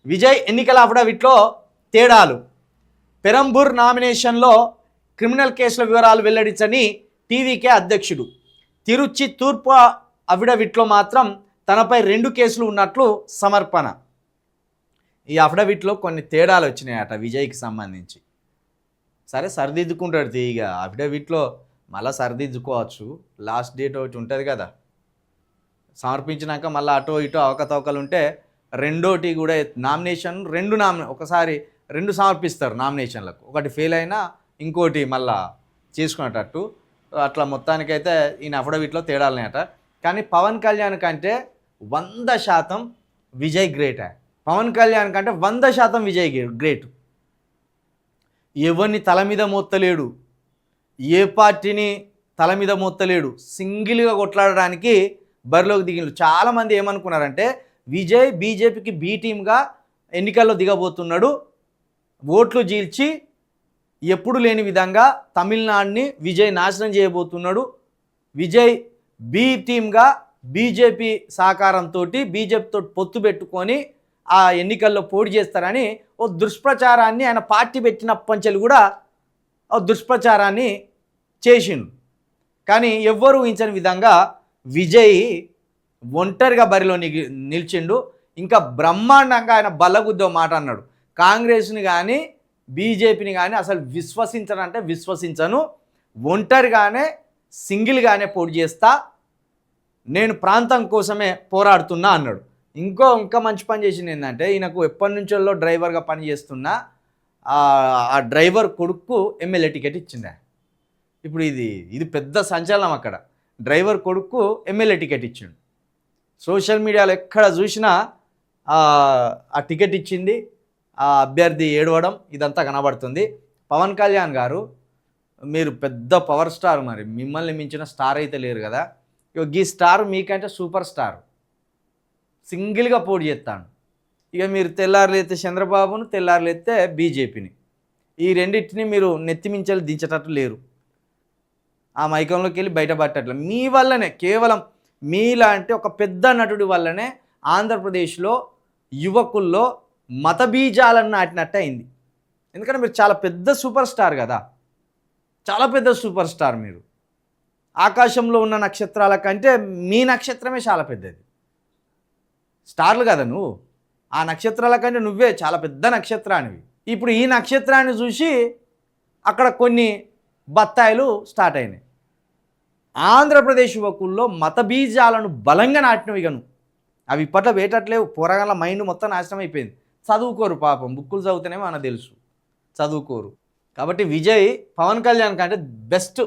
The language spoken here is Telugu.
విజయ్ ఎన్నికల అఫిడవిట్లో తేడాలు. పెరంబూర్ నామినేషన్లో క్రిమినల్ కేసుల వివరాలు వెల్లడించని టీవీకే అధ్యక్షుడు. తిరుచి తూర్పు అఫిడవిట్లో మాత్రం తనపై 2 కేసులు ఉన్నట్లు సమర్పణ. ఈ అఫిడవిట్లో కొన్ని తేడాలు వచ్చినాయట విజయ్కి సంబంధించి. సరే సరిదిద్దుకుంటాడు ఇక అఫిడవిట్లో మళ్ళీ సరిదిద్దుకోవచ్చు. లాస్ట్ డేట్ ఒకటి ఉంటుంది కదా, సమర్పించినాక మళ్ళీ అటో ఇటో అవకతవకలు ఉంటే రెండోటి కూడా నామినేషన్ ఒకసారి 2 సమర్పిస్తారు నామినేషన్లకు. ఒకటి ఫెయిల్ అయినా ఇంకోటి మళ్ళా చేసుకునేటట్టు. అట్లా మొత్తానికైతే ఈయన అఫిడవిట్లో తేడాలనేట. కానీ పవన్ కళ్యాణ్ కంటే 100% విజయ్ గ్రేట్. పవన్ కళ్యాణ్ కంటే 100% విజయ్ గ్రేట్. ఎవరిని తల మీద మోత్తలేడు, ఏ పార్టీని తల మీద మోత్తలేడు, సింగిల్గా కొట్లాడడానికి బరిలోకి దిగిండు. చాలామంది ఏమనుకున్నారంటే విజయ్ బీజేపీకి బీ టీమ్గా ఎన్నికల్లో దిగబోతున్నాడు, ఓట్లు చీల్చి ఎప్పుడు లేని విధంగా తమిళనాడుని విజయ్ నాశనం చేయబోతున్నాడు, విజయ్ బీ టీమ్గా బీజేపీ సహకారంతో బీజేపీతో పొత్తు పెట్టుకొని ఆ ఎన్నికల్లో పోటీ చేస్తారని ఓ దుష్ప్రచారాన్ని ఆయన పార్టీ పెట్టినప్పటి నుంచి కూడా ఓ దుష్ప్రచారాన్ని చేసిండు. కానీ ఎవ్వరూ ఊహించని విధంగా విజయ్ ఒంటరిగా బరిలో నిలిచిండు. ఇంకా బ్రహ్మాండంగా ఆయన బల్లగుద్దో మాట అన్నాడు, కాంగ్రెస్ని కానీ బీజేపీని కానీ అసలు విశ్వసించనంటే విశ్వసించను, ఒంటరిగానే సింగిల్గానే పోటీ చేస్తా, నేను ప్రాంతం కోసమే పోరాడుతున్నా అన్నాడు. ఇంకా మంచి పని చేసింది ఏంటంటే ఈయనకు ఎప్పటి నుంచో డ్రైవర్గా పనిచేస్తున్న ఆ డ్రైవర్ కొడుకు ఎమ్మెల్యే టికెట్ ఇచ్చింది. ఇప్పుడు ఇది పెద్ద సంచలనం. అక్కడ డ్రైవర్ కొడుకు ఎమ్మెల్యే టికెట్ ఇచ్చిండు. సోషల్ మీడియాలో ఎక్కడ చూసినా ఆ టికెట్ ఇచ్చింది, ఆ అభ్యర్థి ఏడవడం ఇదంతా కనబడుతుంది. పవన్ కళ్యాణ్ గారు మీరు పెద్ద పవర్ స్టార్, మరి మిమ్మల్ని మించిన స్టార్ అయితే లేరు కదా. ఈ స్టార్ మీకంటే సూపర్ స్టార్, సింగిల్గా పోటీ చేస్తాను. ఇక మీరు తెల్లారులేస్తే చంద్రబాబును, తెల్లారులేస్తే బీజేపీని, ఈ రెండింటిని మీరు నెత్తిమించాలి దించేటట్టు లేరు. ఆ మైకంలోకి వెళ్ళి బయటపడేటట్లు మీ వల్లనే, కేవలం మీలాంటి ఒక పెద్ద నటుడి వల్లనే ఆంధ్రప్రదేశ్లో యువకుల్లో మత బీజాలను నాటినట్టు అయింది. ఎందుకంటే మీరు చాలా పెద్ద సూపర్ స్టార్ కదా, చాలా పెద్ద సూపర్ స్టార్. మీరు ఆకాశంలో ఉన్న నక్షత్రాల కంటే మీ నక్షత్రమే చాలా పెద్దది. స్టార్లు కదా నువ్వు, ఆ నక్షత్రాల కంటే నువ్వే చాలా పెద్ద నక్షత్రానివి. ఇప్పుడు ఈ నక్షత్రాన్ని చూసి అక్కడ కొన్ని బత్తాయిలు స్టార్ట్ అయినాయి. ఆంధ్రప్రదేశ్ యువకుల్లో మత బీజాలను బలంగా నాటినవి గను అవి ఇప్పట్లో వేటట్లేవు. పోరగాళ్ళ మైండ్ మొత్తం నాశనం అయిపోయింది. చదువుకోరు పాపం, బుక్కులు చదివితేనేమో అన్న తెలుసు, చదువుకోరు. కాబట్టి విజయ్ పవన్ కళ్యాణ్ కంటే బెస్ట్